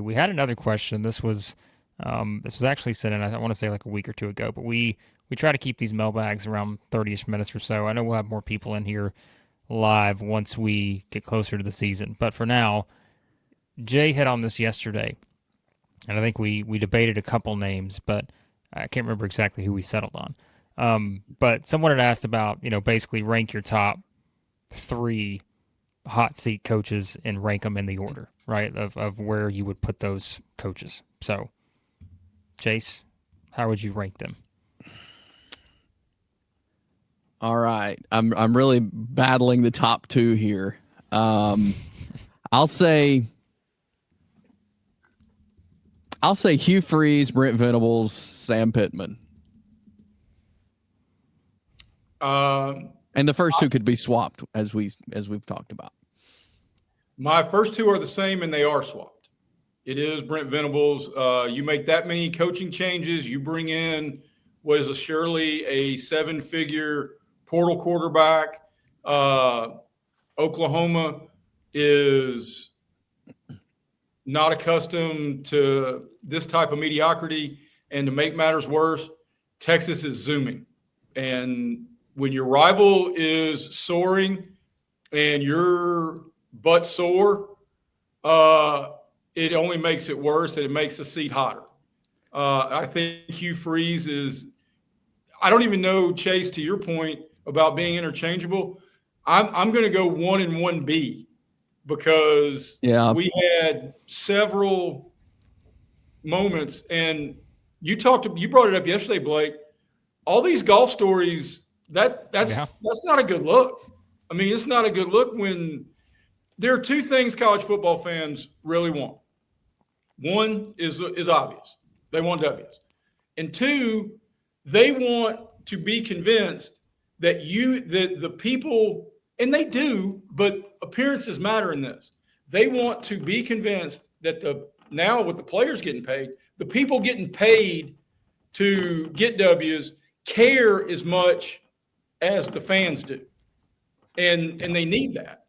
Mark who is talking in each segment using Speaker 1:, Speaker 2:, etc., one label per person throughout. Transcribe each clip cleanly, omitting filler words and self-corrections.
Speaker 1: We had another question. This was actually sent in, I want to say like a week or two ago, but we try to keep these mailbags around 30-ish minutes or so. I know we'll have more people in here live once we get closer to the season. But for now, Jay hit on this yesterday, and I think we debated a couple names, but I can't remember exactly who we settled on. But someone had asked about, basically rank your top 3 hot seat coaches and rank them in the order, right, of where you would put those coaches. So, Chase, how would you rank them?
Speaker 2: All right. I'm really battling the top 2 here. I'll say Hugh Freeze, Brent Venables, Sam Pittman. And the first 2 could be swapped as we've talked about.
Speaker 3: My first 2 are the same, and they are swapped. It is Brent Venables. You make that many coaching changes. You bring in what is surely a 7-figure portal quarterback. Oklahoma is not accustomed to this type of mediocrity. And to make matters worse, Texas is zooming. And when your rival is soaring and your butt sore, it only makes it worse, and it makes the seat hotter. I think Hugh Freeze is – I don't even know, Chase, to your point about being interchangeable, I'm going to go 1 and 1B because we had several moments, and you brought it up yesterday, Blake. All these golf stories, that's not a good look. I mean, it's not a good look when there are 2 things college football fans really want. One is obvious. They want W's. And 2, they want to be convinced that the people, and they do, but appearances matter in this. They want to be convinced that now with the players getting paid, the people getting paid to get W's care as much as the fans do. And they need that.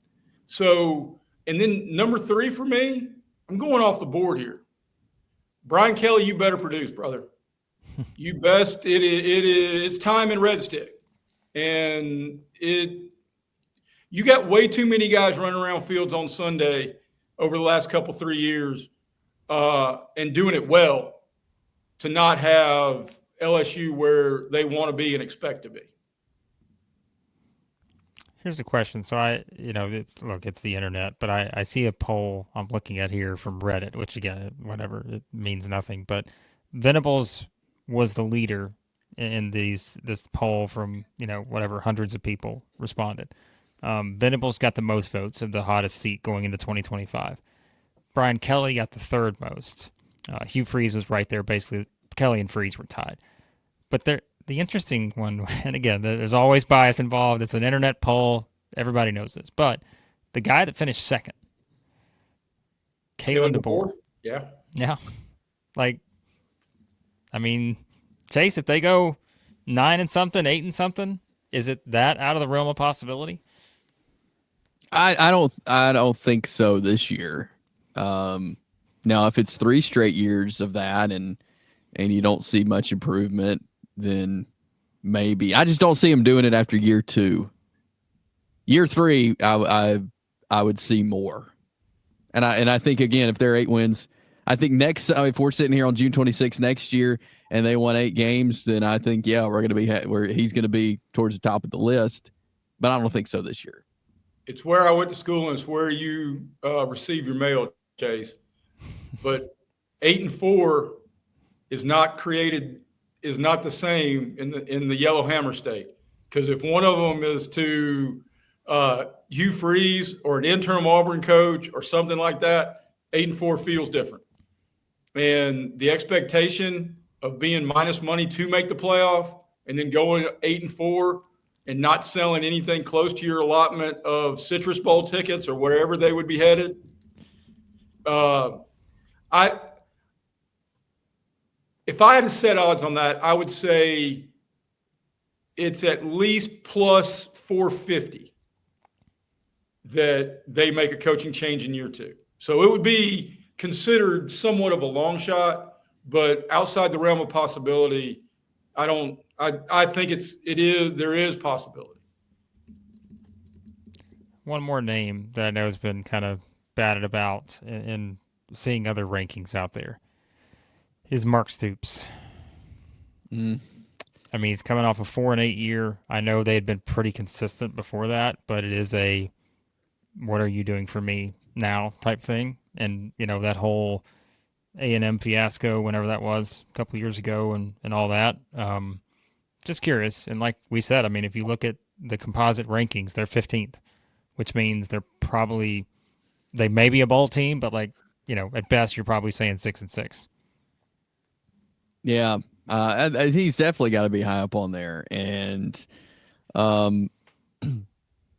Speaker 3: So, and then number 3 for me, I'm going off the board here. Brian Kelly, you better produce, brother. You best. It's time in Red Stick. And you got way too many guys running around fields on Sunday over the last 3 years and doing it well to not have LSU where they want to be and expect to be.
Speaker 1: Here's a question. So it's the internet, but I see a poll I'm looking at here from Reddit, which again, whatever, it means nothing. But Venables was the leader in this poll from, whatever, hundreds of people responded. Venables got the most votes of the hottest seat going into 2025. Brian Kelly got the 3rd most. Hugh Freeze was right there. Basically, Kelly and Freeze were tied. But the interesting one, and again, there's always bias involved. It's an internet poll. Everybody knows this. But the guy that finished 2nd, Kalen DeBoer.
Speaker 3: Yeah.
Speaker 1: Yeah. Chase, if they go 9 and something, 8 and something, is it that out of the realm of possibility?
Speaker 2: I don't think so this year. Now, if it's 3 straight years of that and you don't see much improvement, then maybe. I just don't see him doing it after year 2. Year 3, I would see more. And I think, again, if they're 8 wins, I think if we're sitting here on June 26th next year and they won 8 games, then I think, he's going to be towards the top of the list. But I don't think so this year.
Speaker 3: It's where I went to school, and it's where you receive your mail, Chase. But 8-4 is not the same in the Yellowhammer State, because if one of them is to Hugh Freeze or an interim Auburn coach or something like that, 8-4 feels different. And the expectation of being minus money to make the playoff and then going 8-4 and not selling anything close to your allotment of Citrus Bowl tickets or wherever they would be headed. If I had to set odds on that, I would say it's at least plus 450 that they make a coaching change in year 2. So it would be considered somewhat of a long shot, but outside the realm of possibility, I think there is possibility.
Speaker 1: One more name that I know has been kind of batted about in seeing other rankings out there is Mark Stoops. I mean, he's coming off a 4-8 year. I know they had been pretty consistent before that, but it is a what are you doing for me now type thing. And, that whole A&M fiasco, whenever that was, a couple years ago and all that. Just curious. And like we said, I mean, if you look at the composite rankings, they're 15th, which means they may be a bowl team, but at best, you're probably saying 6-6.
Speaker 2: Yeah. He's definitely got to be high up on there. And,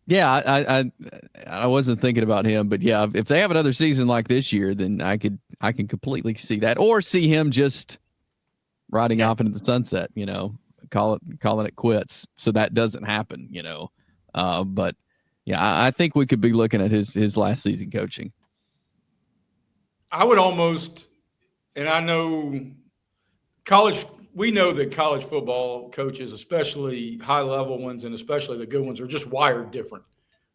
Speaker 2: yeah, I wasn't thinking about him, but yeah, if they have another season like this year, then I can completely see that, or see him just riding off into the sunset, calling it quits. So that doesn't happen, but yeah, I think we could be looking at his last season coaching.
Speaker 3: I would almost, and I know we know that college football coaches, especially high-level ones and especially the good ones, are just wired different.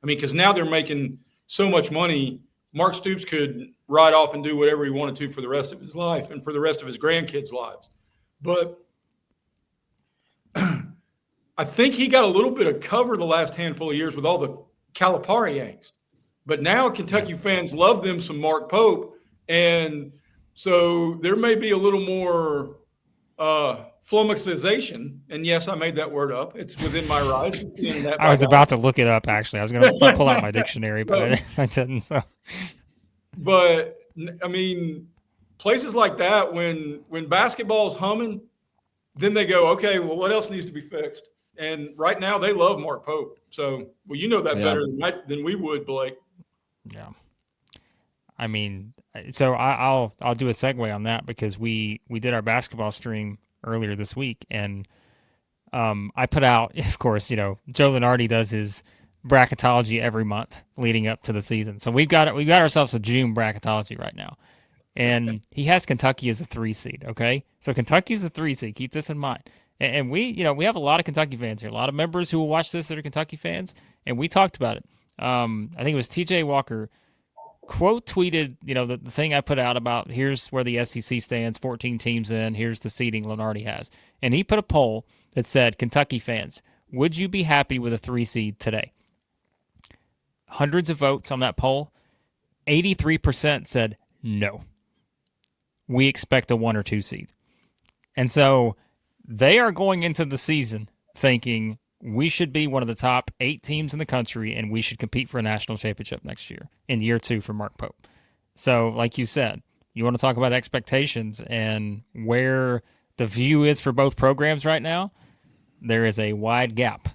Speaker 3: I mean, because now they're making so much money, Mark Stoops could ride off and do whatever he wanted to for the rest of his life and for the rest of his grandkids' lives. But I think he got a little bit of cover the last handful of years with all the Calipari angst. But now Kentucky fans love them some Mark Pope, and so there may be a little more flummoxization, and yes, I made that word up. It's within my rights. It's the internet.
Speaker 1: I was about to look it up, actually. I was going to pull out my dictionary, but I didn't. So.
Speaker 3: But, I mean, places like that, when basketball's humming, then they go, okay, well, what else needs to be fixed? And right now they love Mark Pope. So, well, you know that better than we would, Blake.
Speaker 1: Yeah. I mean, so I'll do a segue on that, because we did our basketball stream earlier this week, and I put out, of course, Joe Lenardi does his bracketology every month leading up to the season. So we've got ourselves a June bracketology right now, and he has Kentucky as a 3 seed. Okay, so Kentucky's the 3 seed. Keep this in mind. And we have a lot of Kentucky fans here, a lot of members who will watch this that are Kentucky fans, and we talked about it. I think it was T.J. Walker quote tweeted, the thing I put out about here's where the SEC stands, 14 teams in, here's the seeding Lenardi has. And he put a poll that said, Kentucky fans, would you be happy with a 3 seed today? Hundreds of votes on that poll. 83% said no. We expect a 1 or 2 seed. And so they are going into the season thinking we should be one of the top 8 teams in the country, and we should compete for a national championship next year, in year 2 for Mark Pope. So, like you said, you want to talk about expectations and where the view is for both programs right now? There is a wide gap